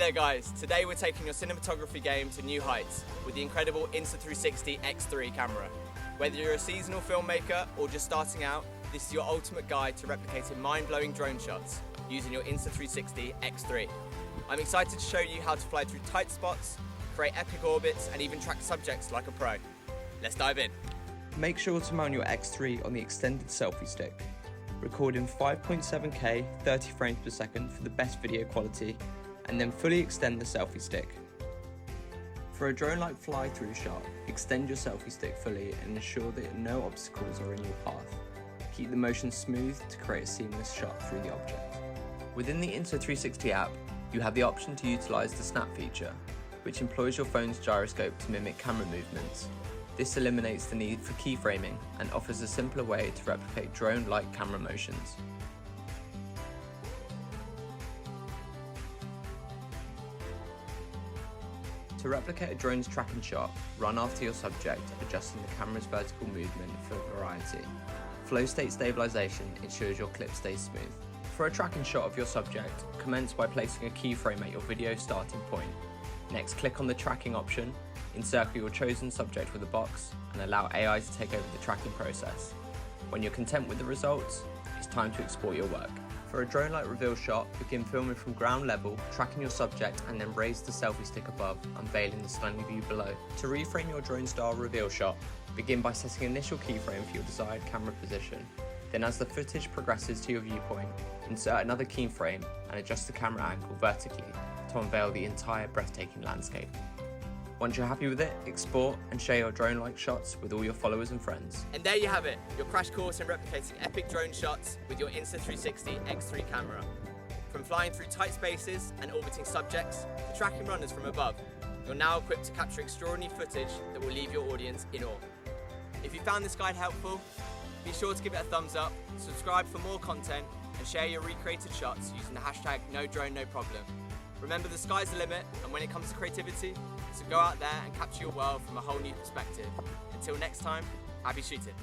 Hey there guys, today we're taking your cinematography game to new heights with the incredible Insta360 X3 camera. Whether you're a seasonal filmmaker or just starting out, this is your ultimate guide to replicating mind-blowing drone shots using your Insta360 X3. I'm excited to show you how to fly through tight spots, create epic orbits and even track subjects like a pro. Let's dive in. Make sure to mount your X3 on the extended selfie stick. Record in 5.7K 30 frames per second for the best video quality, and then fully extend the selfie stick. For a drone-like fly-through shot, extend your selfie stick fully and ensure that no obstacles are in your path. Keep the motion smooth to create a seamless shot through the object. Within the Insta360 app, you have the option to utilize the snap feature, which employs your phone's gyroscope to mimic camera movements. This eliminates the need for keyframing and offers a simpler way to replicate drone-like camera motions. To replicate a drone's tracking shot, run after your subject, adjusting the camera's vertical movement for variety. Flow state stabilization ensures your clip stays smooth. For a tracking shot of your subject, commence by placing a keyframe at your video starting point. Next, click on the tracking option, encircle your chosen subject with a box, and allow AI to take over the tracking process. When you're content with the results, it's time to export your work. For a drone-like reveal shot, begin filming from ground level, tracking your subject, and then raise the selfie stick above, unveiling the stunning view below. To reframe your drone-style reveal shot, begin by setting an initial keyframe for your desired camera position. Then as the footage progresses to your viewpoint, insert another keyframe and adjust the camera angle vertically to unveil the entire breathtaking landscape. Once you're happy with it, export and share your drone-like shots with all your followers and friends. And there you have it, your crash course in replicating epic drone shots with your Insta360 X3 camera. From flying through tight spaces and orbiting subjects to tracking runners from above, you're now equipped to capture extraordinary footage that will leave your audience in awe. If you found this guide helpful, be sure to give it a thumbs up, subscribe for more content, and share your recreated shots using the hashtag #NoDroneNoProblem. Remember, the sky's the limit, and when it comes to creativity, so go out there and capture your world from a whole new perspective. Until next time, happy shooting.